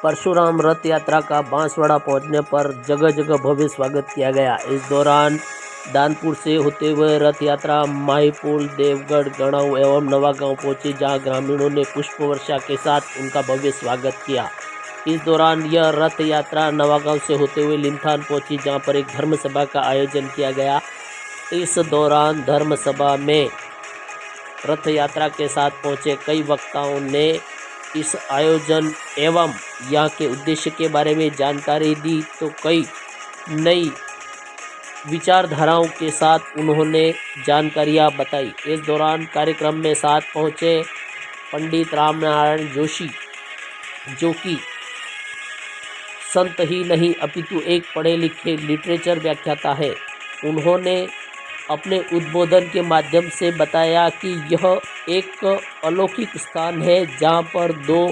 परशुराम रथ यात्रा का बांसवाड़ा पहुंचने पर जगह जगह भव्य स्वागत किया गया। इस दौरान दानपुर से होते हुए रथ यात्रा माहीपुल, देवगढ़, गणाऊ एवं नवागांव पहुंची, जहां ग्रामीणों ने पुष्प वर्षा के साथ उनका भव्य स्वागत किया। इस दौरान यह रथ यात्रा नवागांव से होते हुए लिमथान पहुंची, जहां पर एक धर्म सभा का आयोजन किया गया। इस दौरान धर्म सभा में रथ यात्रा के साथ पहुंचे कई वक्ताओं ने इस आयोजन एवं यहाँ के उद्देश्य के बारे में जानकारी दी, तो कई नई विचारधाराओं के साथ उन्होंने जानकारियाँ बताई। इस दौरान कार्यक्रम में साथ पहुँचे पंडित रामनारायण जोशी, जो कि संत ही नहीं अपितु एक पढ़े लिखे लिटरेचर व्याख्याता है। उन्होंने अपने उद्बोधन के माध्यम से बताया कि यह एक अलौकिक स्थान है, जहाँ पर दो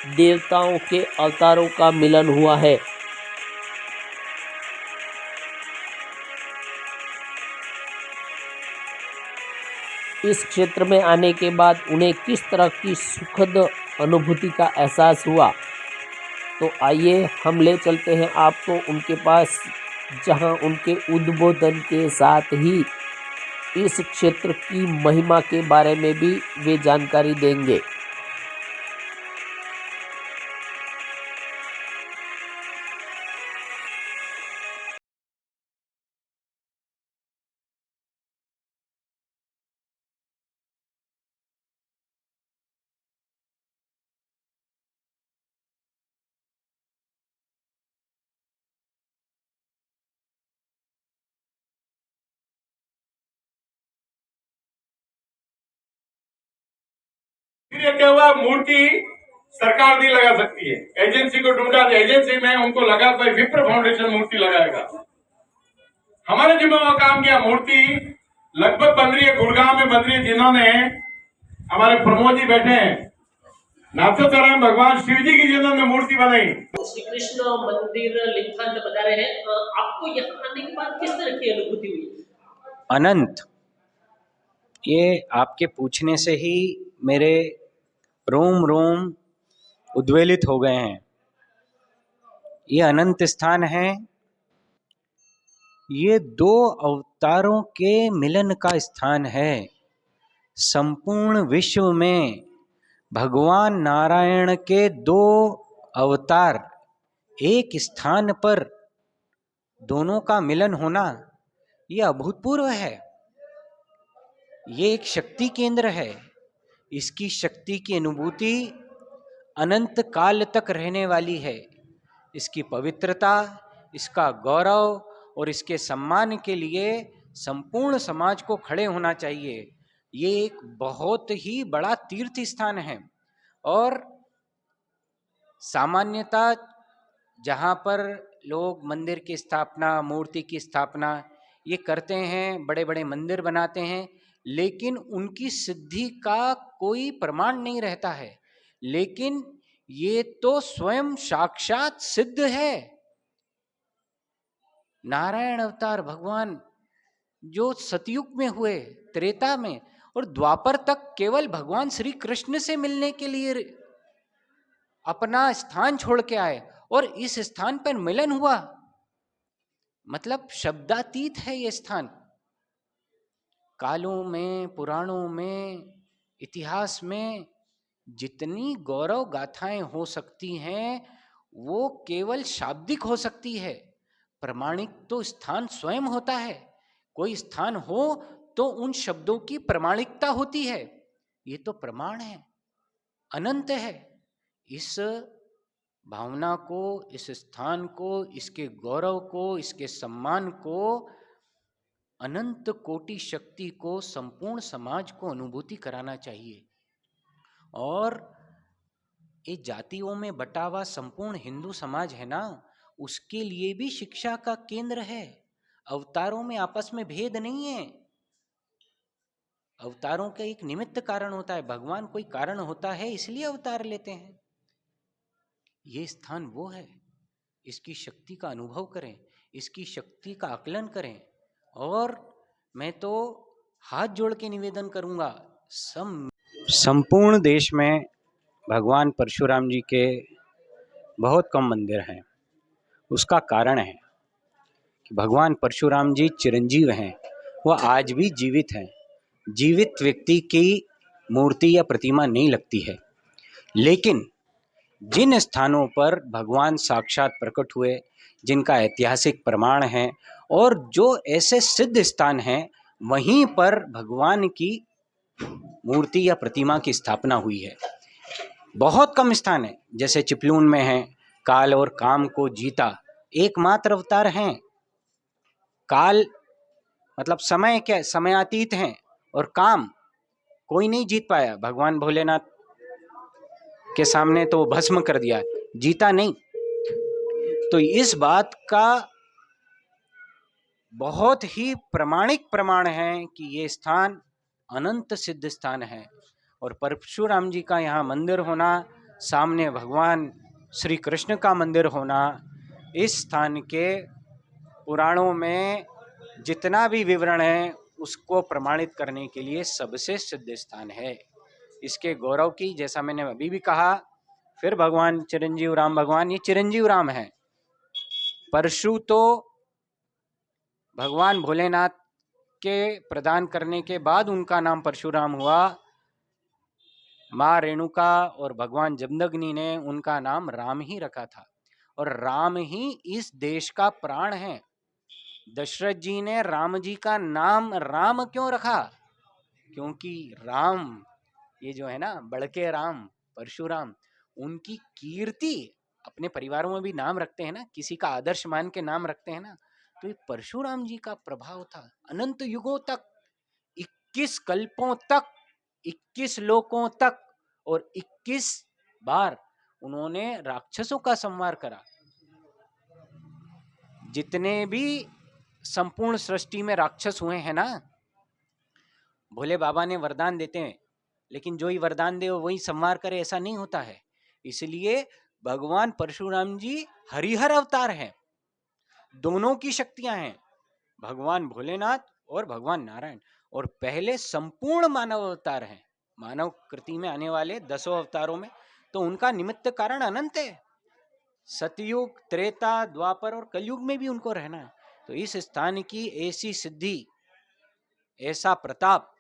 देवताओं के अवतारों का मिलन हुआ है। इस क्षेत्र में आने के बाद उन्हें किस तरह की सुखद अनुभूति का एहसास हुआ, तो आइए हम ले चलते हैं आपको उनके पास, जहां उनके उद्बोधन के साथ ही इस क्षेत्र की महिमा के बारे में भी वे जानकारी देंगे। क्या हुआ, मूर्ति सरकार नहीं लगा सकती है, एजेंसी को ढूंढा, एजेंसी में उनको लगा कोई विप्र फाउंडेशन मूर्ति लगाएगा। हमारे जिम्मे में काम किया, मूर्ति लगभग बन रही है, गुड़गांव में बन रही है, जिन्होंने हमारे प्रमोद जी बैठे हैं, नाथोराम भगवान शिव जी की जिन्होंने मूर्ति बनाई। श्री कृष्ण मंदिर लिमथान में बता रहे हैं, आपको यहाँ आने के बाद किस तरह की अनुभूति हुई? अनंत, ये आपके पूछने से ही मेरे रोम रोम उद्वेलित हो गए हैं। ये अनंत स्थान है, ये दो अवतारों के मिलन का स्थान है। संपूर्ण विश्व में भगवान नारायण के दो अवतार एक स्थान पर दोनों का मिलन होना, ये अभूतपूर्व है। ये एक शक्ति केंद्र है। इसकी शक्ति की अनुभूति अनंत काल तक रहने वाली है। इसकी पवित्रता, इसका गौरव और इसके सम्मान के लिए संपूर्ण समाज को खड़े होना चाहिए। ये एक बहुत ही बड़ा तीर्थ स्थान है और सामान्यता जहाँ पर लोग मंदिर की स्थापना, मूर्ति की स्थापना ये करते हैं, बड़े बड़े मंदिर बनाते हैं, लेकिन उनकी सिद्धि का कोई प्रमाण नहीं रहता है। लेकिन ये तो स्वयं साक्षात सिद्ध है। नारायण अवतार भगवान जो सतयुग में हुए, त्रेता में और द्वापर तक केवल भगवान श्री कृष्ण से मिलने के लिए अपना स्थान छोड़ के आए और इस स्थान पर मिलन हुआ। मतलब शब्दातीत है ये स्थान। कालों में, पुराणों में, इतिहास में जितनी गौरव गाथाएं हो सकती हैं वो केवल शाब्दिक हो सकती है। प्रमाणिक तो स्थान स्वयं होता है। कोई स्थान हो तो उन शब्दों की प्रमाणिकता होती है। ये तो प्रमाण है, अनंत है। इस भावना को, इस स्थान को, इसके गौरव को, इसके सम्मान को, अनंत कोटि शक्ति को संपूर्ण समाज को अनुभूति कराना चाहिए। और ये जातियों में बटा हुआ संपूर्ण हिंदू समाज है ना, उसके लिए भी शिक्षा का केंद्र है। अवतारों में आपस में भेद नहीं है। अवतारों का एक निमित्त कारण होता है, भगवान कोई कारण होता है इसलिए अवतार लेते हैं। ये स्थान वो है, इसकी शक्ति का अनुभव करें, इसकी शक्ति का आकलन करें। और मैं तो हाथ जोड़ के निवेदन करूंगा, संपूर्ण देश में भगवान परशुराम जी के बहुत कम मंदिर हैं। उसका कारण है कि भगवान परशुराम जी चिरंजीव हैं, वह आज भी जीवित हैं। जीवित व्यक्ति की मूर्ति या प्रतिमा नहीं लगती है, लेकिन जिन स्थानों पर भगवान साक्षात प्रकट हुए, जिनका ऐतिहासिक प्रमाण है और जो ऐसे सिद्ध स्थान हैं, वहीं पर भगवान की मूर्ति या प्रतिमा की स्थापना हुई है। बहुत कम स्थान है, जैसे चिपलून में है, काल और काम को जीता एकमात्र अवतार हैं। काल मतलब समय, क्या समयातीत हैं, और काम कोई नहीं जीत पाया। भगवान भोलेनाथ के सामने तो भस्म कर दिया, जीता नहीं। तो इस बात का बहुत ही प्रामाणिक प्रमाण है कि ये स्थान अनंत सिद्ध स्थान है। और परशुराम जी का यहाँ मंदिर होना, सामने भगवान श्री कृष्ण का मंदिर होना, इस स्थान के पुराणों में जितना भी विवरण है उसको प्रमाणित करने के लिए सबसे सिद्ध स्थान है। इसके गौरव की, जैसा मैंने अभी भी कहा, फिर भगवान चिरंजीव राम, भगवान ये चिरंजीव राम है। परशु तो भगवान भोलेनाथ के प्रदान करने के बाद उनका नाम परशुराम हुआ। माँ रेणुका और भगवान जमदग्नि ने उनका नाम राम ही रखा था, और राम ही इस देश का प्राण है। दशरथ जी ने राम जी का नाम राम क्यों रखा? क्योंकि राम, ये जो है ना बड़के राम परशुराम, उनकी कीर्ति, अपने परिवारों में भी नाम रखते हैं ना, किसी का आदर्श मान के नाम रखते हैं ना, तो ये परशुराम जी का प्रभाव था अनंत युगों तक, 21 कल्पों तक, 21 लोकों तक, और 21 बार उन्होंने राक्षसों का संहार करा। जितने भी संपूर्ण सृष्टि में राक्षस हुए हैं ना, भोले बाबा ने वरदान देते हैं, लेकिन जो ही वरदान दे वही संहार करे, ऐसा नहीं होता है। इसलिए भगवान परशुराम जी हरिहर अवतार हैं, दोनों की शक्तियां हैं, भगवान भोलेनाथ और भगवान नारायण। और पहले संपूर्ण मानव अवतार हैं, मानव कृति में आने वाले 10 अवतारों में, तो उनका निमित्त कारण अनंत है। सतयुग, त्रेता, द्वापर और कलयुग में भी उनको रहना है। तो इस स्थान की ऐसी सिद्धि, ऐसा प्रताप,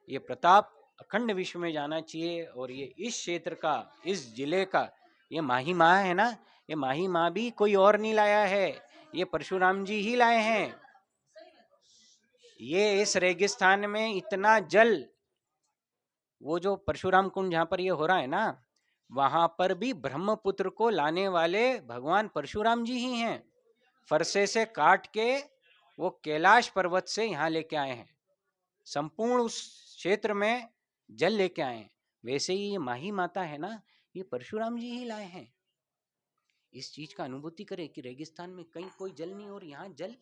ये प्रताप अखंड विश्व में जाना चाहिए। और ये इस क्षेत्र का, इस जिले का, ये माही माँ है ना, ये माही माँ भी कोई और नहीं लाया है, ये परशुराम जी ही लाए हैं। ये इस रेगिस्तान में इतना जल, वो जो परशुराम कुंड जहां पर ये हो रहा है ना, वहां पर भी ब्रह्मपुत्र को लाने वाले भगवान परशुराम जी ही हैं। फरसे से काट के वो कैलाश पर्वत से यहाँ लेके आए हैं, संपूर्ण उस क्षेत्र में जल लेके आए हैं। वैसे ही ये माही माता है ना, ये परशुराम जी ही लाए हैं। इस चीज का अनुभूति करें कि रेगिस्तान में कहीं कोई जल नहीं और यहाँ जल